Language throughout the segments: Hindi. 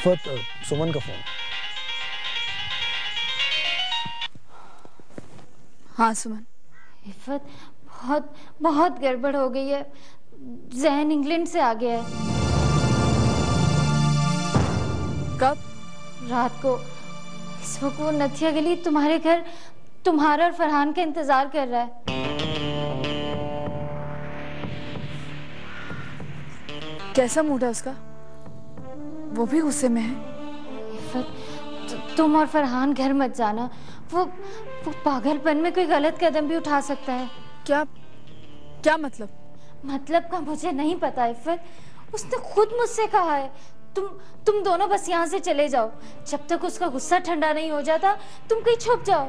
इफ़त, सुमन का फोन। हाँ सुमन। इफ़त, बहुत बहुत गड़बड़ हो गई है। ज़ैन इंग्लैंड से आ गया है। कब? रात को। इस वक्त वो नथिया गली तुम्हारे घर तुम्हारा और फरहान का इंतजार कर रहा है। कैसा मूड है उसका? वो भी गुस्से में है। इफ़त, तुम और फरहान घर मत जाना। वो पागलपन में कोई गलत कदम भी उठा सकता है। क्या क्या मतलब? मतलब का मुझे नहीं पता इफ़त। उसने खुद मुझसे कहा है तुम दोनों बस यहाँ से चले जाओ। जब तक उसका गुस्सा ठंडा नहीं हो जाता तुम कहीं छुप जाओ।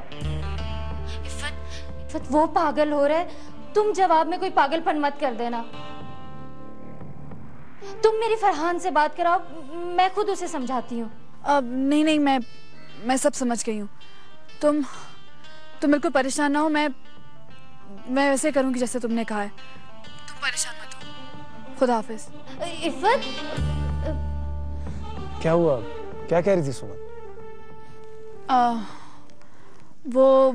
इफ़त, वो पागल हो रहा है, तुम जवाब में कोई पागलपन मत कर देना। तुम मेरी फरहान से बात कराओ, मैं खुद उसे समझाती हूँ। अब नहीं, मैं सब समझ गई हूँ। तुम बिल्कुल परेशान ना हो। मैं वैसे करूँगी जैसे तुमने कहा है। तुम परेशान मत हो। खुदा हाफिज। इफ़त, क्या हुआ? क्या कह रही थी सुमन? वो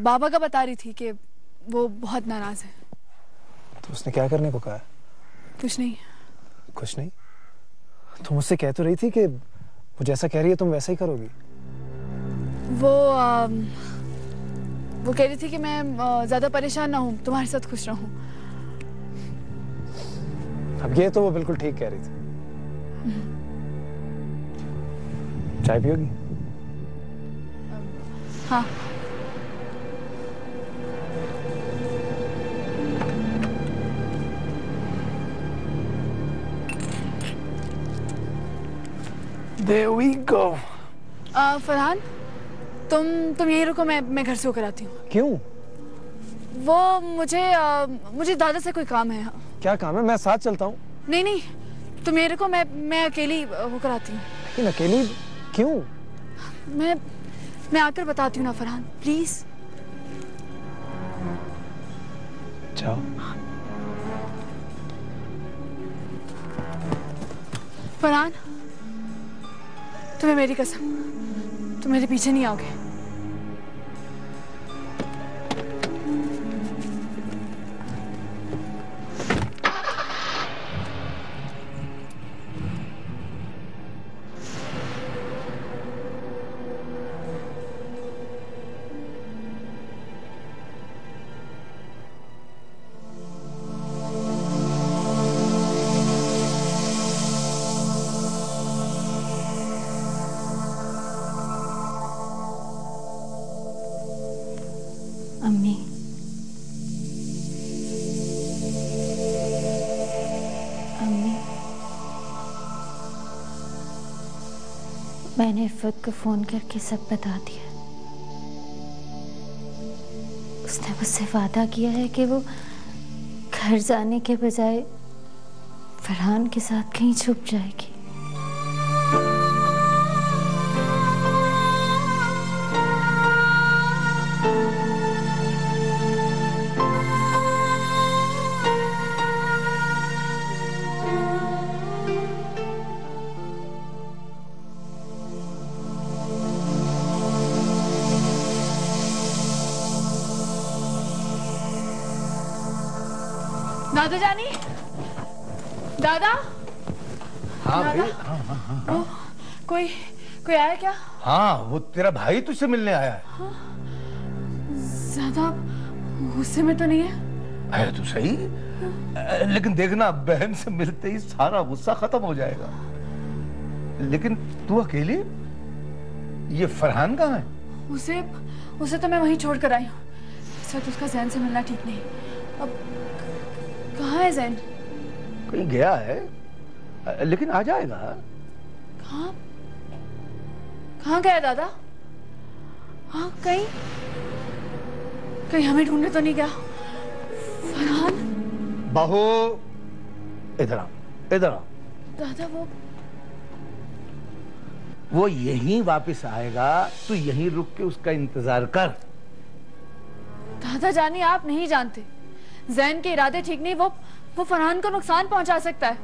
बाबा का बता रही थी कि वो बहुत नाराज है। तो उसने क्या करने को कहा? कुछ नहीं। कुछ नहीं? तुम मुझसे कह तो रही थी कि वो जैसा कह रही है तुम वैसा ही करोगी। वो कह रही थी कि मैं ज्यादा परेशान ना हूँ, तुम्हारे साथ खुश रहूँ। अब ये तो वो बिल्कुल ठीक कह रही थी। चाय पियोगी? हाँ। There we go. फरहान, तुम यहीं रुको, मैं घर से होकर आती हूँ। क्यों? वो मुझे दादा से कोई काम है। क्या काम है? मैं साथ चलता हूँ। नहीं, तुम यहीं रुको, मैं अकेली होकर आती हूँ। लेकिन अकेली क्यों? मैं आकर बताती हूँ ना फरहान, प्लीज। जाओ। फरहान, तुम्हें मेरी कसम, तुम मेरे पीछे नहीं आओगे। अम्मी, मैंने इफ़त को फोन करके सब बता दिया। उसने मुझसे वादा किया है कि वो घर जाने के बजाय फरहान के साथ कहीं छुप जाएगी। दादा जानी, दादा। हाँ दादा? भाई, हाँ। कोई आया क्या? हाँ, वो तेरा भाई तुझसे मिलने आया है। ज्यादा गुस्से में तो नहीं है? है तो सही, लेकिन देखना बहन से मिलते ही सारा गुस्सा खत्म हो जाएगा। लेकिन तू अकेली? ये फरहान कहाँ है? उसे तो मैं वहीं छोड़ कर आई हूँ। इस वक्त उसका ज़ैन से मिलना ठीक नहीं। अब कहाँ है ज़ैन? कहीं गया है, लेकिन आ जाएगा। कहाँ गया दादा? हाँ, कहीं हमें ढूंढने तो नहीं गया? फरहान, बहू इधर आ, इधर आ। दादा वो यहीं वापस आएगा, तू यहीं रुक के उसका इंतजार कर। दादा जानी, आप नहीं जानते, ज़ैन के इरादे ठीक नहीं। वो फरहान को नुकसान पहुंचा सकता है।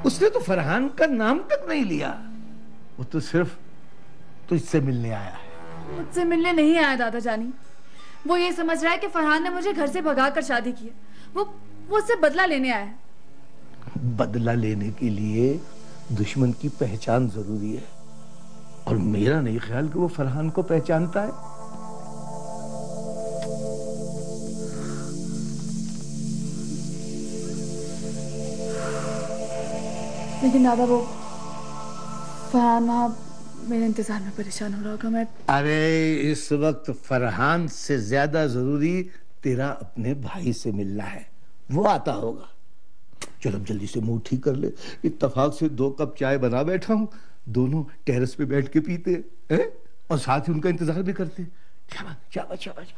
उसने तो फरहान का नाम तक नहीं लिया। वो तो सिर्फ तुझसे मिलने आया है। मुझसे मिलने नहीं आया दादा जानी। वो ये समझ रहा है कि फरहान ने मुझे घर से भगाकर शादी की है। वो उससे बदला लेने आया है। बदला लेने के लिए दुश्मन की पहचान जरूरी है, और मेरा नहीं ख्याल कि वो फरहान को पहचानता है। लेकिन दादा वो फरहान वहां मेरे इंतजार में परेशान हो रहा होगा। मैं अरे इस वक्त फरहान से ज्यादा जरूरी तेरा अपने भाई से मिलना है। वो आता होगा। चल अब जल्दी से मुंह ठीक कर ले। इत्तेफाक से 2 कप चाय बना बैठा हूं, दोनों टेरेस पे बैठ के पीते हैं और साथ ही उनका इंतजार भी करते। शाबाश शाबाश।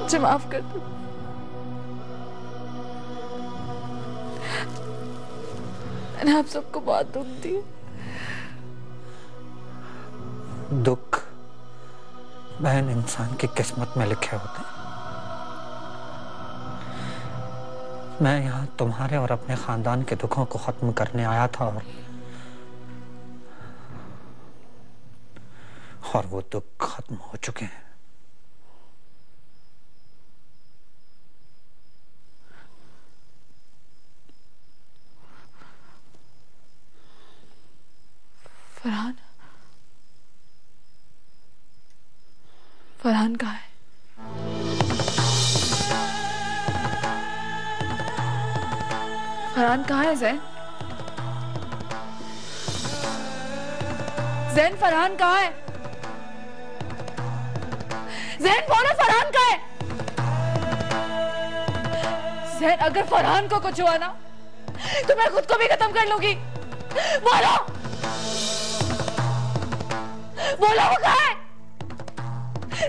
मुझे माफ कर दो। मैंने आप सबको बहुत दुख दिया। दुख बहन इंसान की किस्मत में लिखे होते हैं। मैं यहाँ तुम्हारे और अपने खानदान के दुखों को खत्म करने आया था, और वो दुख खत्म हो चुके हैं। फरहान, फरहान कहाँ है? फरहान कहाँ है जैन? जैन, फरहान कहाँ है? जैन बोलो, फरहान कहाँ है? जैन, अगर फरहान को कुछ हुआ ना तो मैं खुद को भी खत्म कर लूंगी। बोलो, बोलो वो कहाँ है?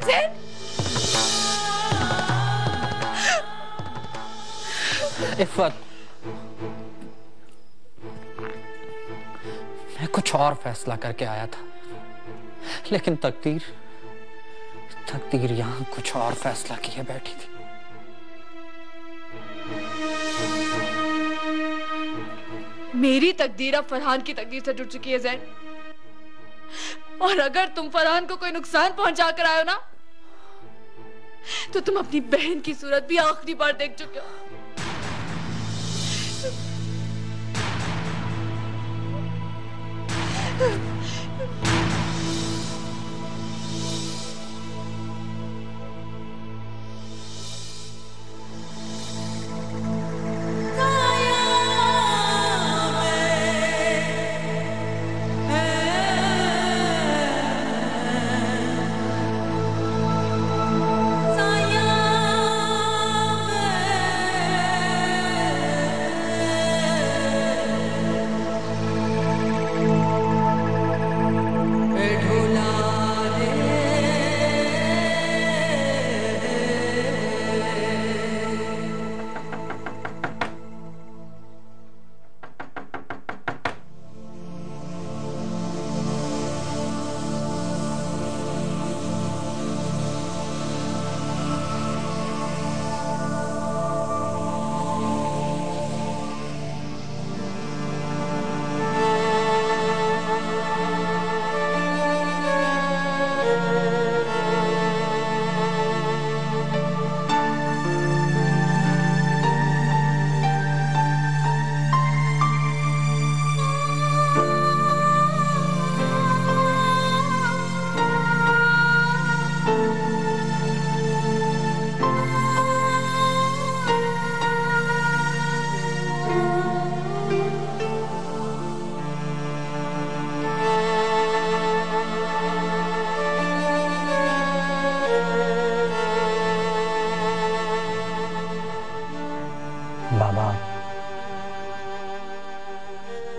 जैन, इफ़त, मैं कुछ और फैसला करके आया था, लेकिन तकदीर यहां कुछ और फैसला किए बैठी थी। मेरी तकदीर अब फरहान की तकदीर से जुड़ चुकी है जैन, और अगर तुम फरहान को कोई नुकसान पहुंचा कर आए हो ना तो तुम अपनी बहन की सूरत भी आखिरी बार देख चुके हो।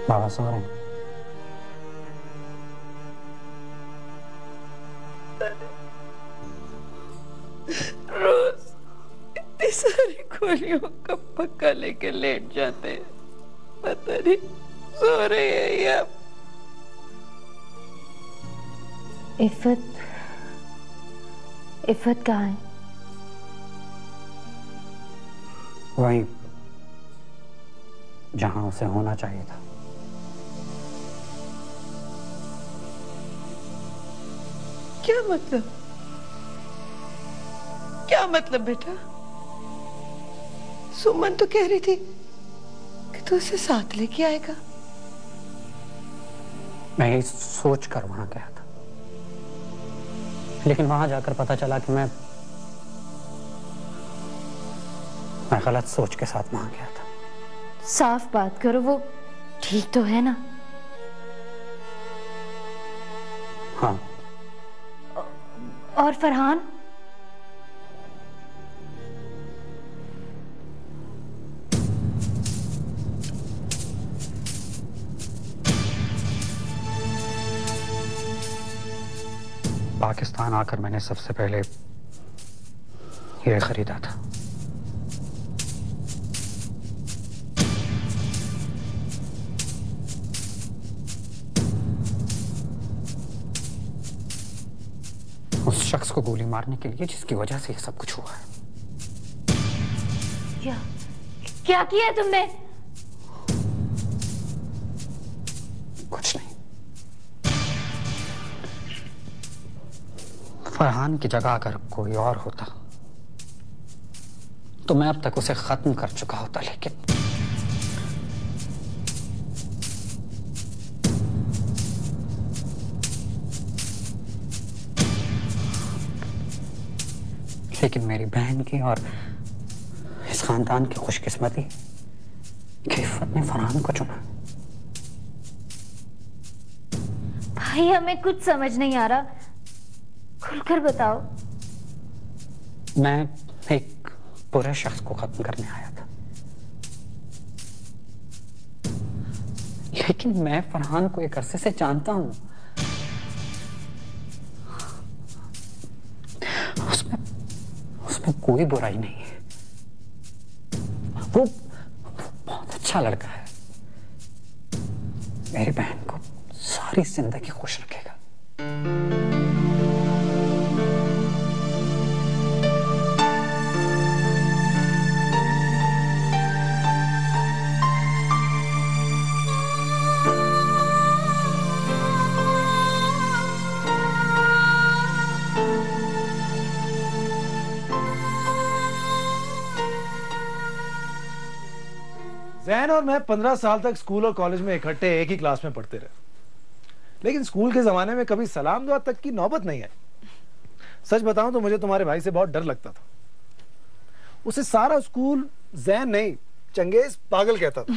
बाबा सो रहे हैं। रोज इतनी सारी गोलियों का पक्का लेके लेट जाते हैं, पता नहीं सो रहे हैं या। इफ़त कहाँ है? वहीं जहां उसे होना चाहिए था। क्या मतलब? क्या मतलब बेटा? सुमन तो कह रही थी कि तू उसे साथ लेके आएगा। मैं यही सोच कर वहां गया था, लेकिन वहां जाकर पता चला कि मैं गलत सोच के साथ वहां गया था। साफ बात करो, वो ठीक तो है ना? हाँ। और फरहान? पाकिस्तान आकर मैंने सबसे पहले ये खरीदा था। उस शख्स को गोली मारने के लिए जिसकी वजह से ये सब कुछ हुआ है। क्या किया तुमने? कुछ नहीं। फरहान की जगह अगर कोई और होता तो मैं अब तक उसे खत्म कर चुका होता, लेकिन मेरी बहन की और इस खानदान की खुशकिस्मती कि इफ़त ने फरहान को चुना। भाई हमें कुछ समझ नहीं आ रहा, खुलकर बताओ। मैं एक बुरे शख्स को खत्म करने आया था, लेकिन मैं फरहान को एक अरसे से जानता हूं। उसमें कोई बुराई नहीं है। वो बहुत अच्छा लड़का है, मेरी बहन को सारी जिंदगी खुश रखेगा। जैन और मैं 15 साल तक स्कूल और कॉलेज में इकट्ठे एक ही क्लास में पढ़ते रहे, लेकिन स्कूल के जमाने में कभी सलाम दुआ तक की नौबत नहीं आई। सच बताऊं तो मुझे तुम्हारे भाई से बहुत डर लगता था। उसे सारा स्कूल जैन नहीं चंगेज पागल कहता था।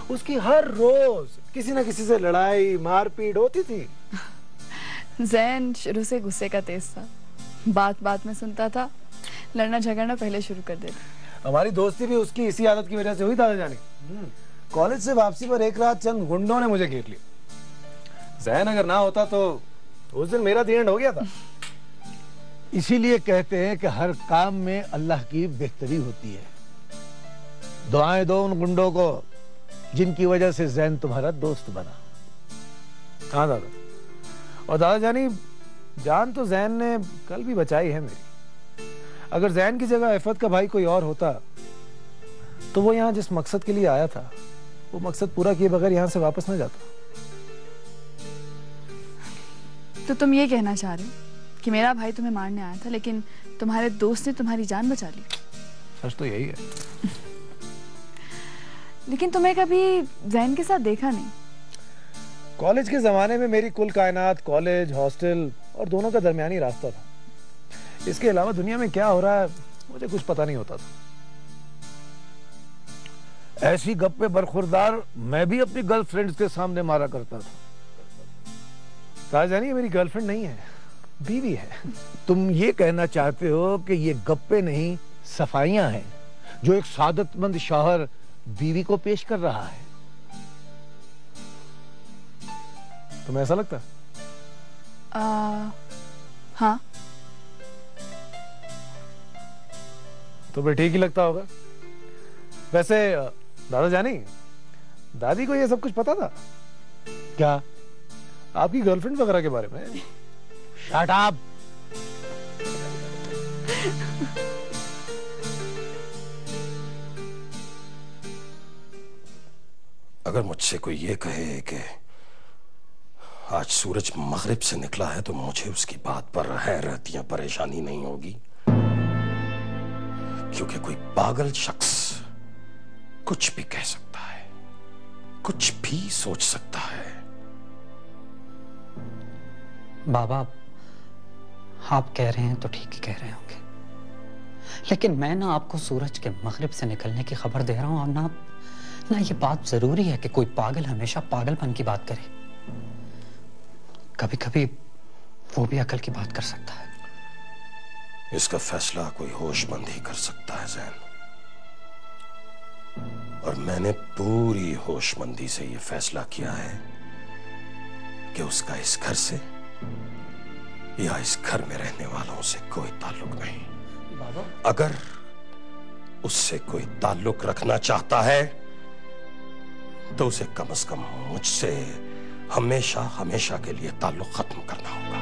उसकी हर रोज किसी ना किसी से लड़ाई मारपीट होती थी। जैन शुरू से गुस्से का तेज था, बात बात में सुनता था, लड़ना झगड़ना पहले शुरू कर देता। हमारी दोस्ती भी उसकी इसी आदत की वजह से हुई दादा जानी। कॉलेज से वापसी पर एक रात चंद गुंडों ने मुझे घेर लिया। जैन अगर ना होता तो उस दिन मेरा दी एंड हो गया था। इसीलिए कहते हैं कि हर काम में अल्लाह की बेहतरी होती है। दुआएं दो उन गुंडों को जिनकी वजह से जैन तुम्हारा दोस्त बना। हाँ दादा, और दादा जानी जान तो जैन ने कल भी बचाई है मेरी। अगर जैन की जगह इफ़त का भाई कोई और होता तो वो यहाँ जिस मकसद के लिए आया था वो मकसद पूरा किए बगैर यहाँ से वापस ना जाता। तो तुम ये कहना चाह रहे हो कि मेरा भाई तुम्हें मारने आया था, लेकिन तुम्हारे दोस्त ने तुम्हारी जान बचा ली? सच तो यही है। लेकिन तुम्हें कभी जैन के साथ देखा नहीं। कॉलेज के जमाने में मेरी कुल कायनात कॉलेज, हॉस्टल और दोनों का दरमियानी रास्ता था। इसके अलावा दुनिया में क्या हो रहा है मुझे कुछ पता नहीं होता था। ऐसी गप्पे बरखुरदार मैं भी अपनी गर्लफ्रेंड्स के सामने मारा करता था। राजधानी मेरी गर्लफ्रेंड नहीं है, बीवी है। तुम ये कहना चाहते हो कि ये गप्पे नहीं सफाइयां हैं जो एक सादतमंद शौहर बीवी को पेश कर रहा है? तुम्हें ऐसा लगता? हाँ, तो फिर ठीक ही लगता होगा। वैसे दादा जानी, दादी को ये सब कुछ पता था क्या? आपकी गर्लफ्रेंड वगैरह के बारे में? Shut up. अगर मुझसे कोई ये कहे कि आज सूरज मगरिब से निकला है तो मुझे उसकी बात पर हैरतियां परेशानी नहीं होगी, क्योंकि कोई पागल शख्स कुछ भी कह सकता है, कुछ भी सोच सकता है। बाबा, आप कह रहे हैं तो ठीक ही कह रहे होंगे, लेकिन मैं ना आपको सूरज के मगरिब से निकलने की खबर दे रहा हूं, और ना ये बात जरूरी है कि कोई पागल हमेशा पागलपन की बात करे। कभी कभी वो भी अकल की बात कर सकता है। इसका फैसला कोई होशमंद ही कर सकता है जैन, और मैंने पूरी होशमंदी से यह फैसला किया है कि उसका इस घर से या इस घर में रहने वालों से कोई ताल्लुक नहीं। अगर उससे कोई ताल्लुक रखना चाहता है तो उसे कम से कम मुझसे हमेशा हमेशा के लिए ताल्लुक खत्म करना होगा।